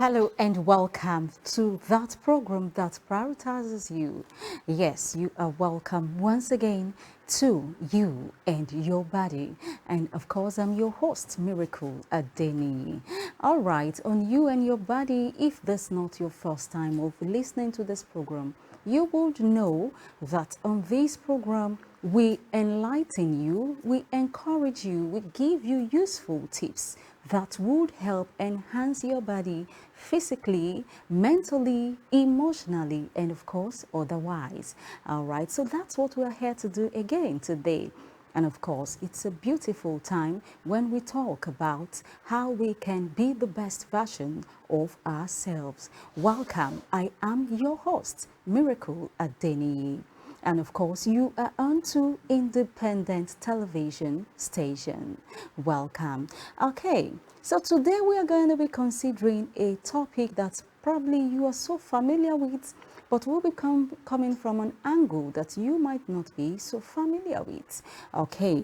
Hello and welcome to that program that prioritizes you. Yes, you are welcome once again to you and your body. And of course, I'm your host, Miracle Adeni. All right, on you and your body, if this is not your first time of listening to this program, you would know that on this program, we enlighten you, we encourage you, we give you useful tips that would help enhance your body physically, mentally, emotionally, and of course, otherwise. All right, so that's what we're here to do again today. And of course, it's a beautiful time when we talk about how we can be the best version of ourselves. Welcome, I am your host, Miracle Adeni. And of course, you are on to independent television station. Welcome. Okay, so today we are going to be considering a topic that probably you are so familiar with, but will be coming from an angle that you might not be so familiar with. Okay.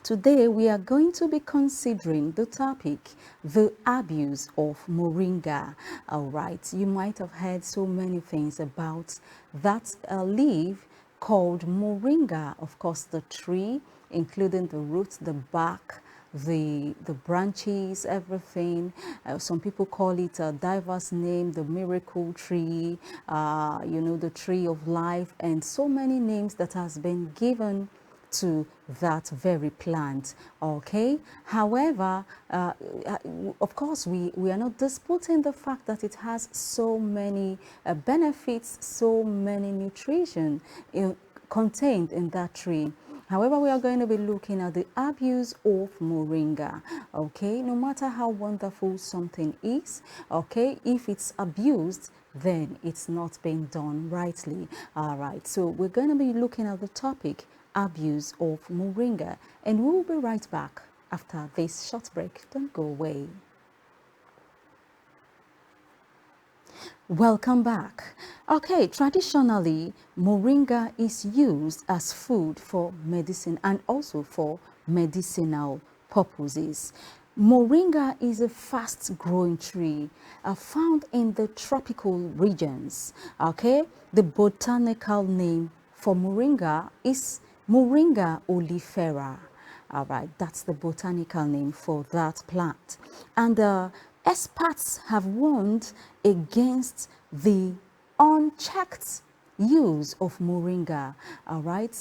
Today we are going to be considering the topic, the abuse of Moringa. All right, you might have heard so many things about that leaf called Moringa. Of course, the tree, including the roots, the bark, the branches, everything. Some people call it a diverse name, the miracle tree, the tree of life, and so many names that has been given to that very plant. Okay, however, of course we are not disputing the fact that it has so many benefits, so many nutrition contained in that tree. However, we are going to be looking at the abuse of Moringa. Okay, no matter how wonderful something is, okay, if it's abused, then it's not being done rightly. All right, so we're going to be looking at the topic, abuse of Moringa, and we'll be right back after this short break. Don't go away. Welcome back. Okay, traditionally, Moringa is used as food for medicine and also for medicinal purposes. Moringa is a fast-growing tree found in the tropical regions. Okay, the botanical name for Moringa is Moringa oleifera. All right, that's the botanical name for that plant. And experts have warned against the unchecked use of Moringa. All right,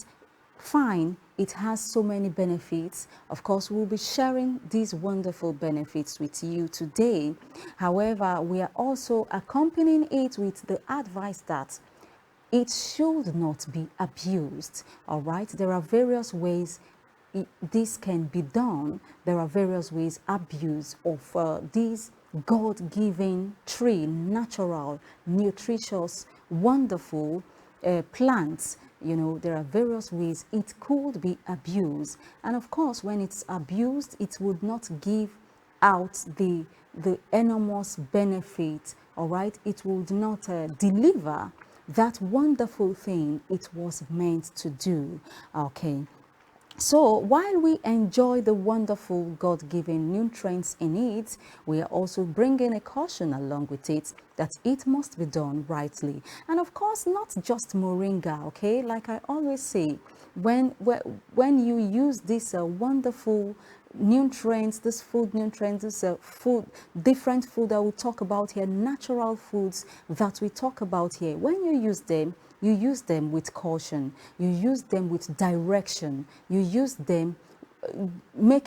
fine, it has so many benefits. Of course, we'll be sharing these wonderful benefits with you today. However, we are also accompanying it with the advice that it should not be abused. All right, there are various ways this can be done. There are various ways abuse of these God-given tree, natural, nutritious, wonderful plants. You know, there are various ways it could be abused. And of course, when it's abused, it would not give out the enormous benefit. All right, it would not deliver that wonderful thing it was meant to do. Okay, so while we enjoy the wonderful God-given nutrients in it, we are also bringing a caution along with it that it must be done rightly. And of course, not just Moringa, okay? Like I always say, when you use this wonderful nutrients, this food nutrients, this different food that we talk about here, natural foods that we talk about here, when you use them with caution, you use them with direction, you use them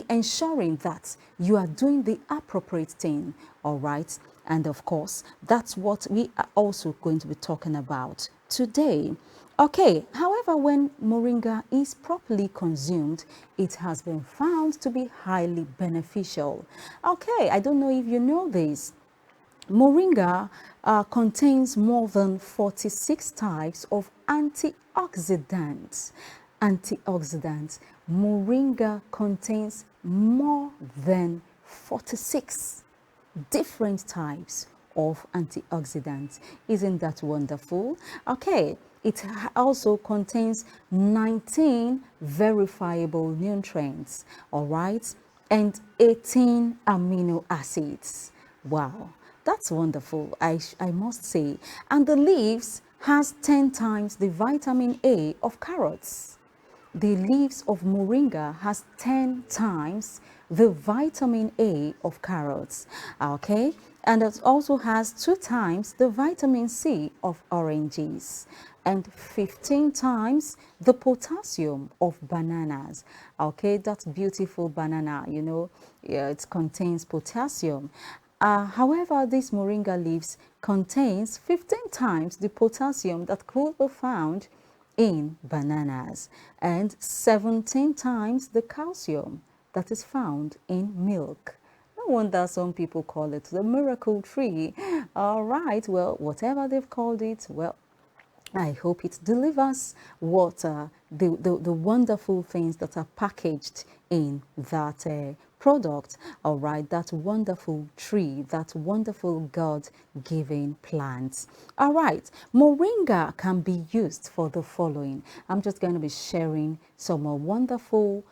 ensuring that you are doing the appropriate thing. All right, and of course that's what we are also going to be talking about today. Okay, however, when Moringa is properly consumed, it has been found to be highly beneficial. Okay, I don't know if you know this. Moringa contains more than 46 types of antioxidants. Antioxidants. Moringa contains more than 46 different types of antioxidants. Isn't that wonderful? Okay, it also contains 19 verifiable nutrients, all right, and 18 amino acids. Wow. That's wonderful, I must say. And the leaves has 10 times the vitamin A of carrots. The leaves of moringa has 10 times the vitamin A of carrots, okay? And it also has 2 times the vitamin C of oranges and 15 times the potassium of bananas. Okay, that's beautiful banana, you know, yeah, it contains potassium. However, this moringa leaves contains 15 times the potassium that could be found in bananas and 17 times the calcium that is found in milk. No wonder some people call it the miracle tree. All right, well, whatever they've called it, well, I hope it delivers what the wonderful things that are packaged in that product. All right, that wonderful tree, that wonderful God-given plant. All right, moringa can be used for the following. I'm just going to be sharing some wonderful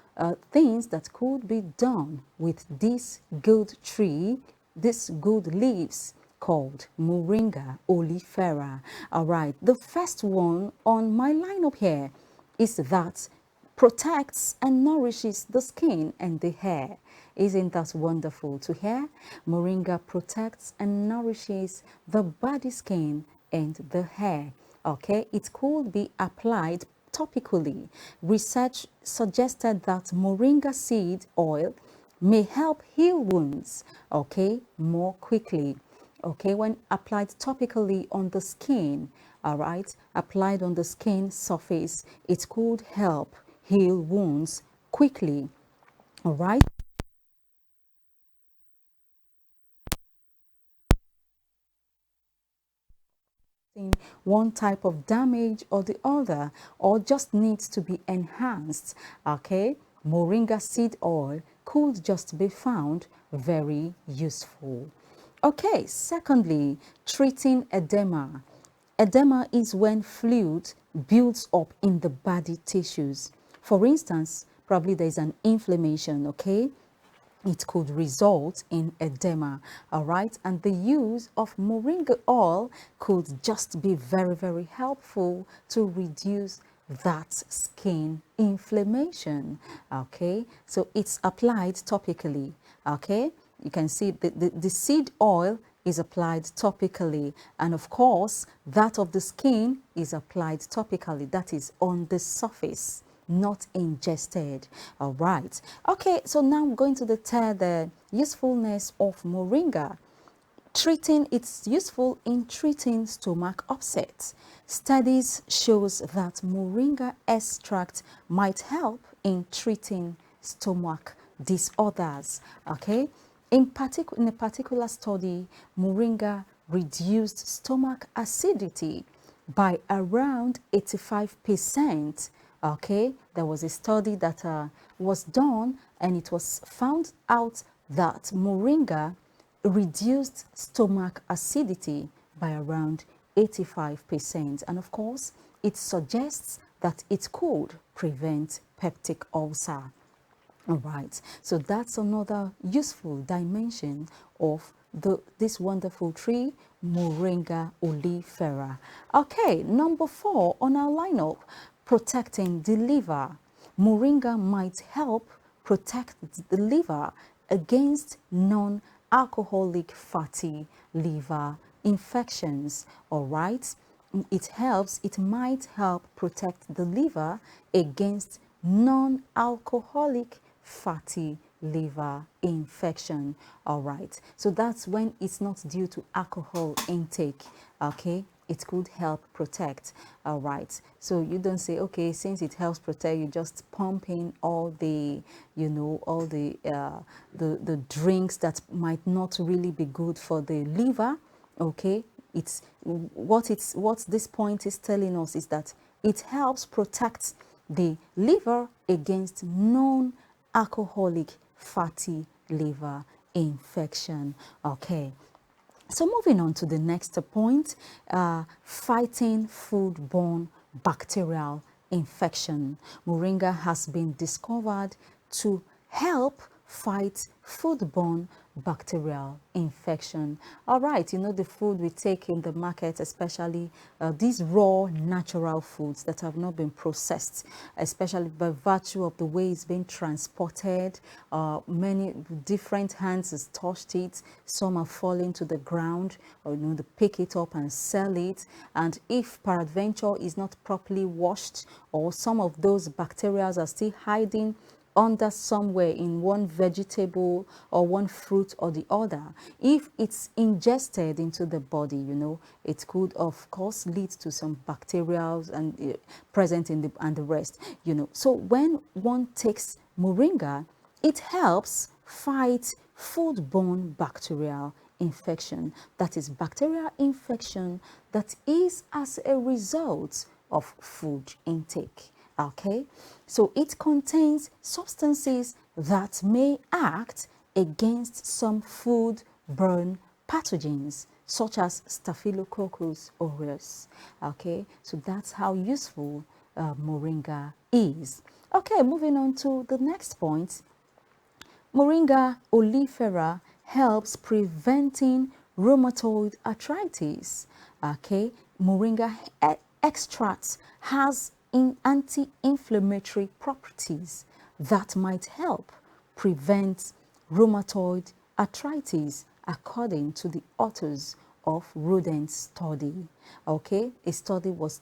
things that could be done with this good tree, this good leaves called Moringa oleifera. All right, the first one on my lineup here is that protects and nourishes the skin and the hair. Isn't that wonderful to hear? Moringa protects and nourishes the body, skin, and the hair. Okay, it could be applied topically. Research suggested that moringa seed oil may help heal wounds, okay, more quickly. Okay, when applied topically on the skin, all right, applied on the skin surface, it could help heal wounds quickly. All right. One type of damage or the other, or just needs to be enhanced. Okay, moringa seed oil could just be found very useful. Okay, secondly, treating edema. Edema is when fluid builds up in the body tissues. For instance, probably there's an inflammation, okay? It could result in edema, all right? And the use of moringa oil could just be very, very helpful to reduce that skin inflammation, okay? So it's applied topically, okay? You can see the seed oil is applied topically, and of course that of the skin is applied topically, that is on the surface, not ingested. All right, okay, so now I'm going to the third usefulness of moringa. It's useful in treating stomach upset. Studies shows that moringa extract might help in treating stomach disorders. Okay, in a particular study, moringa reduced stomach acidity by around 85%. Okay, there was a study that was done, and it was found out that moringa reduced stomach acidity by around 85%. And of course, it suggests that it could prevent peptic ulcer. All right, so that's another useful dimension of this wonderful tree, Moringa oleifera. Okay, number 4 on our lineup, protecting the liver. Moringa might help protect the liver against non-alcoholic fatty liver infections. All right, it might help protect the liver against non-alcoholic fatty liver infection. All right, so that's when it's not due to alcohol intake. Okay, it could help protect. All right, so you don't say, okay, since it helps protect, you just pump in all the, you know, all the drinks that might not really be good for the liver. Okay, it's what this point is telling us is that it helps protect the liver against non-alcoholic fatty liver infection. Okay, so moving on to the next point, fighting foodborne bacterial infection. Moringa has been discovered to help fight foodborne bacterial infection. All right, you know, the food we take in the market, especially these raw natural foods that have not been processed, especially by virtue of the way it's been transported. Many different hands has touched it. Some are falling to the ground, or you know, they pick it up and sell it. And if peradventure is not properly washed, or some of those bacteria are still hiding under somewhere in one vegetable or one fruit or the other, if it's ingested into the body, you know, it could of course lead to some bacteria and present in the rest, you know. So when one takes moringa, it helps fight foodborne bacterial infection, that is bacterial infection that is as a result of food intake. Okay, so it contains substances that may act against some food-borne pathogens such as Staphylococcus aureus. Okay, so that's how useful moringa is. Okay, moving on to the next point. Moringa oleifera helps preventing rheumatoid arthritis. Okay, moringa extract has anti-inflammatory properties that might help prevent rheumatoid arthritis, according to the authors of rodent study. Okay, a study was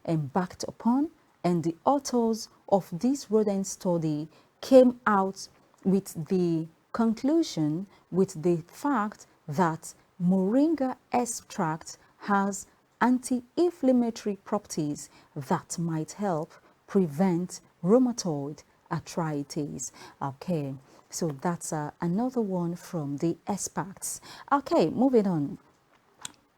embarked upon, and the authors of this rodent study came out with the conclusion, with the fact that moringa extract has anti-inflammatory properties that might help prevent rheumatoid arthritis. Okay, so that's another one from the experts. Okay, moving on.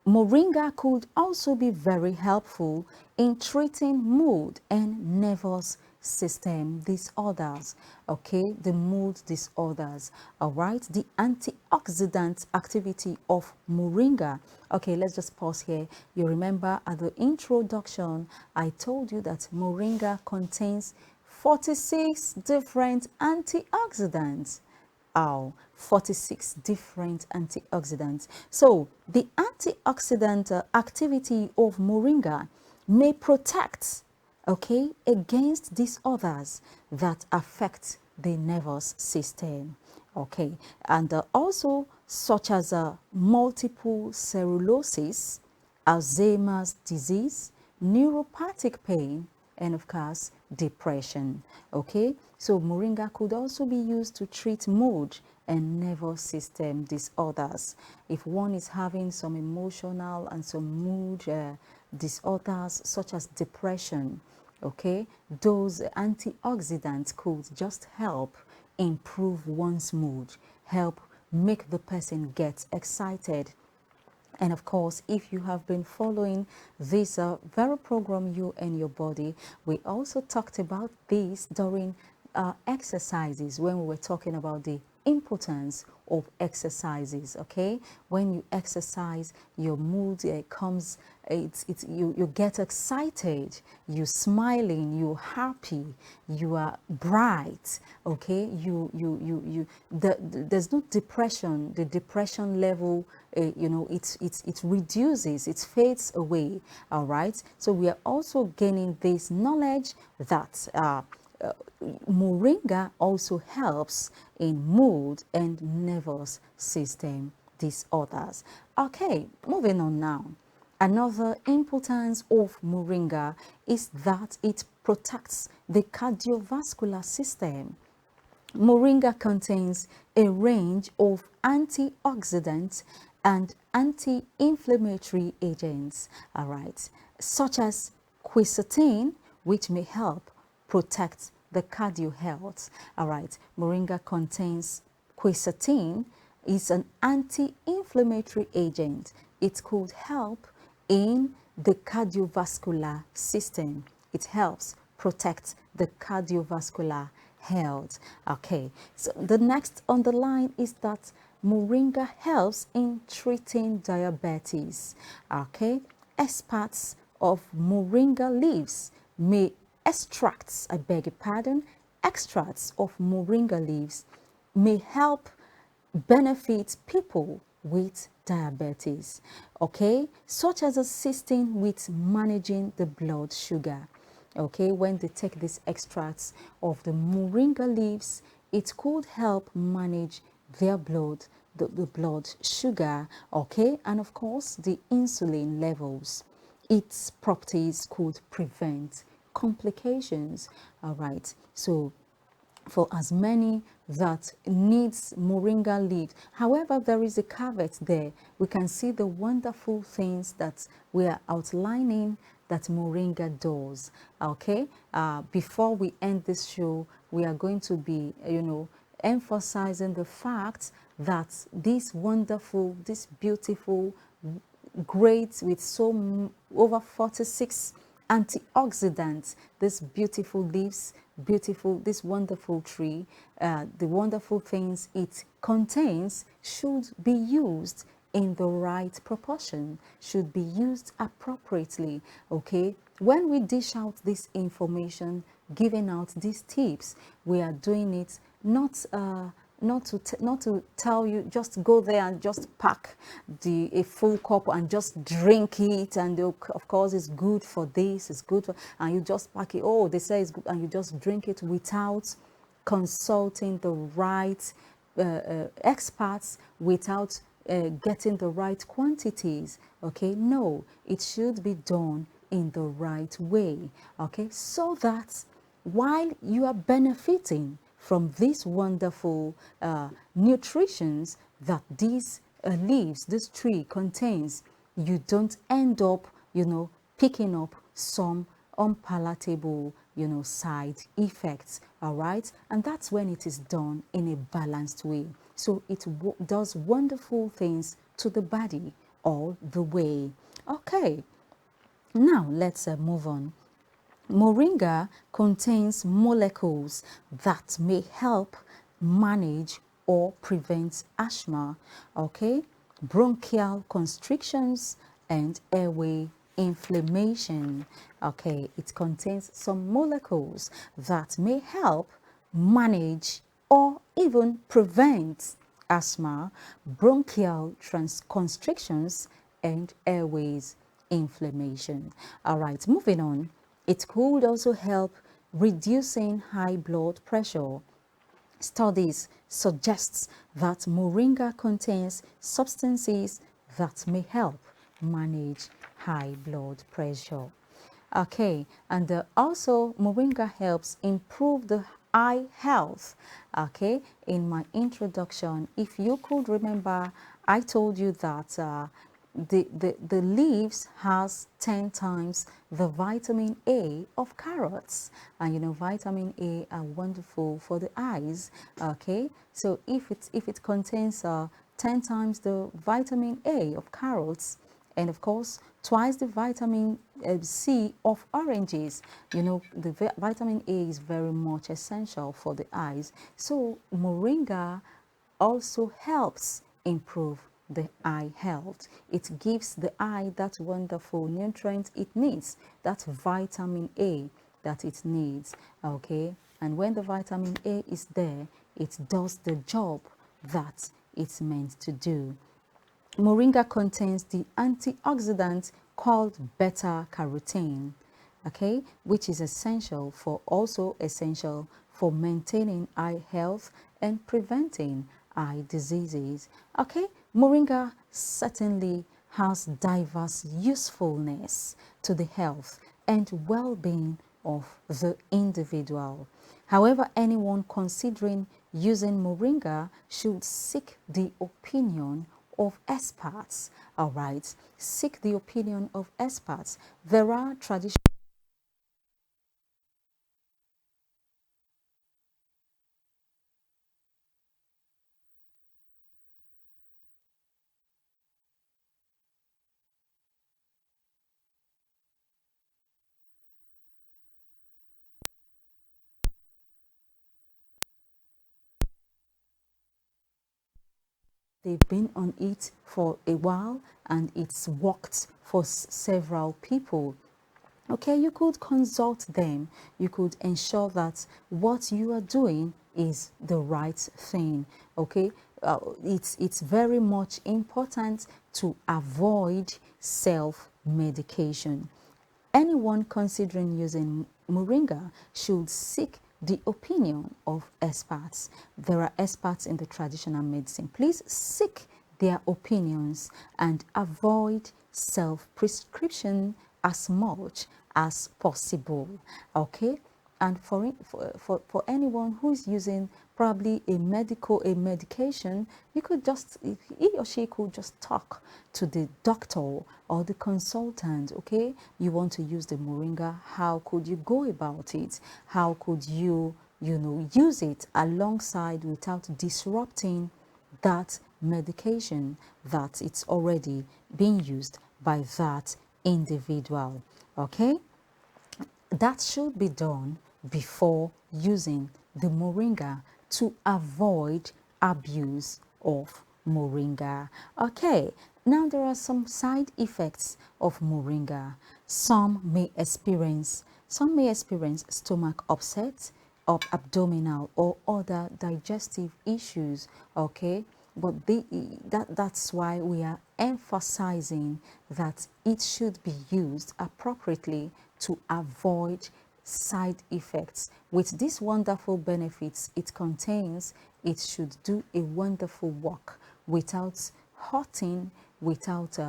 Moringa could also be very helpful in treating mood and nervous system disorders. Okay, the mood disorders. All right, the antioxidant activity of moringa. Okay, let's just pause here. You remember at the introduction I told you that moringa contains 46 different antioxidants. 46 different antioxidants. So the antioxidant activity of moringa may protect, okay, against disorders that affect the nervous system. Okay, and also such as multiple sclerosis, Alzheimer's disease, neuropathic pain, and of course depression. Okay, so moringa could also be used to treat mood and nervous system disorders. If one is having some emotional and some mood disorders such as depression, okay, those antioxidants could just help improve one's mood, help make the person get excited. And of course, if you have been following this very program, You and Your Body, we also talked about this during exercises when we were talking about the importance of exercises. Okay, when you exercise, your mood comes, you get excited, you're smiling, you're happy, you are bright. Okay, there's no depression. The depression level, you know, it reduces, it fades away. All right, so we are also gaining this knowledge that moringa also helps in mood and nervous system disorders. Okay, moving on now. Another importance of moringa is that it protects the cardiovascular system. Moringa contains a range of antioxidants and anti-inflammatory agents, all right, such as quercetin, which may help protect the cardio health. All right, moringa contains quercetin, is an anti-inflammatory agent. It could help in the cardiovascular system. It helps protect the cardiovascular health. Okay, so the next on the line is that moringa helps in treating diabetes. Okay, experts of moringa leaves may extracts, I beg your pardon, extracts of moringa leaves may help benefits people with diabetes, okay, such as assisting with managing the blood sugar. Okay, when they take these extracts of the moringa leaves, it could help manage their blood, the blood sugar, okay, and of course the insulin levels. Its properties could prevent complications. All right, so for as many that needs moringa leaf. However, there is a caveat there. We can see the wonderful things that we are outlining that moringa does. Okay, before we end this show, we are going to be, emphasizing the fact that this wonderful, this beautiful, great with over 46 antioxidants, this beautiful leaves, beautiful, this wonderful tree, the wonderful things it contains should be used in the right proportion, should be used appropriately. Okay, when we dish out this information, giving out these tips, we are doing it not to tell you just go there and just pack a full cup and just drink it, and of course it's good for this, it's good for, and you just pack it. Oh, they say it's good, and you just drink it without consulting the right experts, without getting the right quantities. Okay, no, it should be done in the right way. Okay, so that while you are benefiting from these wonderful nutritions that these leaves, this tree contains, you don't end up, picking up some unpalatable, side effects. All right, and that's when it is done in a balanced way. So it does wonderful things to the body all the way. Okay, now let's move on. Moringa contains molecules that may help manage or prevent asthma, okay, bronchial constrictions, and airway inflammation. Okay, it contains some molecules that may help manage or even prevent asthma, bronchial constrictions, and airways inflammation. All right, moving on. It could also help reducing high blood pressure. Studies suggests that moringa contains substances that may help manage high blood pressure. Okay, and also moringa helps improve the eye health. Okay, in my introduction, if you could remember, I told you that the leaves has 10 times the vitamin A of carrots, and vitamin A are wonderful for the eyes. Okay, so if it contains 10 times the vitamin A of carrots, and of course twice the vitamin C of oranges, the vitamin A is very much essential for the eyes. So moringa also helps improve the eye health. It gives the eye that wonderful nutrient it needs, that vitamin A that it needs. Okay, and when the vitamin A is there, it does the job that it's meant to do. Moringa contains the antioxidant called beta-carotene, okay, which is also essential for maintaining eye health and preventing eye diseases. Okay, moringa certainly has diverse usefulness to the health and well-being of the individual. However, anyone considering using moringa should seek the opinion of experts. All right, seek the opinion of experts. There are traditional they've been on it for a while and it's worked for several people. Okay, you could consult them. You could ensure that what you are doing is the right thing. Okay, it's very much important to avoid self-medication. Anyone considering using Moringa should seek the opinion of experts. There are experts in the traditional medicine. Please seek their opinions and avoid self-prescription as much as possible. Okay? And for anyone who is using probably a medication, you could just, he or she could just talk to the doctor or the consultant. Okay, you want to use the Moringa, how could you go about it? How could you use it alongside without disrupting that medication that it's already being used by that individual? Okay, that should be done before using the Moringa to avoid abuse of Moringa. Okay, now there are some side effects of Moringa. Some may experience stomach upset, abdominal or other digestive issues. Okay, but that's why we are emphasizing that it should be used appropriately to avoid side effects. With these wonderful benefits it contains, it should do a wonderful work without hurting, without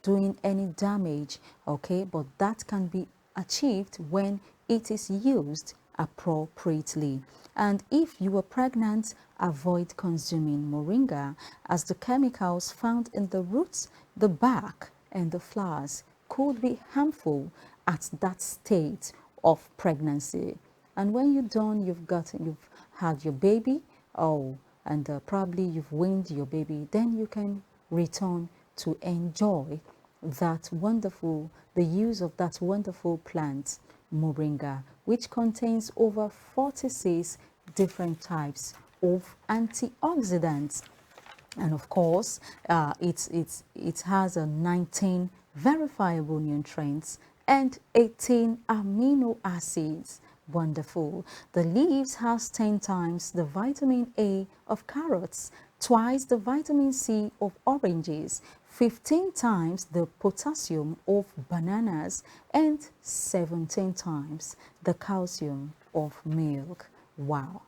doing any damage. Okay, but that can be achieved when it is used appropriately. And if you are pregnant, avoid consuming Moringa, as the chemicals found in the roots, the bark and the flowers could be harmful at that state of pregnancy. And when you're done, you've had your baby, and probably you've weaned your baby, then you can return to enjoy the use of that wonderful plant, Moringa, which contains over 46 different types of antioxidants. And of course, it has a 19 verifiable nutrients and 18 amino acids. Wonderful. The leaves has 10 times the vitamin A of carrots, twice the vitamin C of oranges, 15 times the potassium of bananas, and 17 times the calcium of milk. Wow.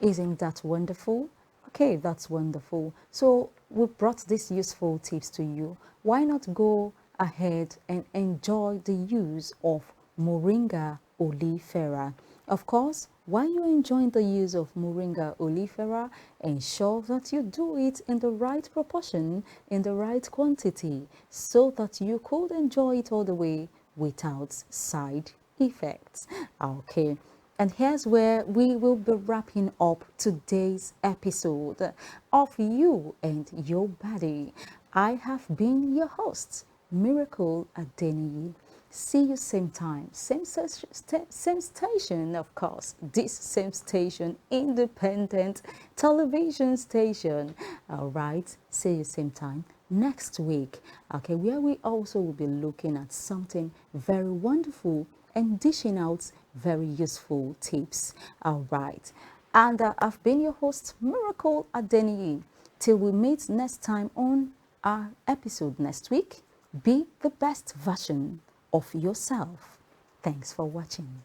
Isn't that wonderful? Okay, that's wonderful. So we brought these useful tips to you. Why not go ahead and enjoy the use of Moringa oleifera? Of course, while you're enjoying the use of Moringa oleifera, ensure that you do it in the right proportion, in the right quantity, so that you could enjoy it all the way without side effects. Okay. And here's where we will be wrapping up today's episode of You and Your Body. I have been your host, Miracle Adeniyi. See you same time, same station, of course. This same station, independent television station. All right, see you same time next week. Okay, where we also will be looking at something very wonderful and dishing out very useful tips. All right, and I've been your host, Miracle Adeniyi. Till we meet next time on our episode next week, be the best version of yourself. Thanks for watching.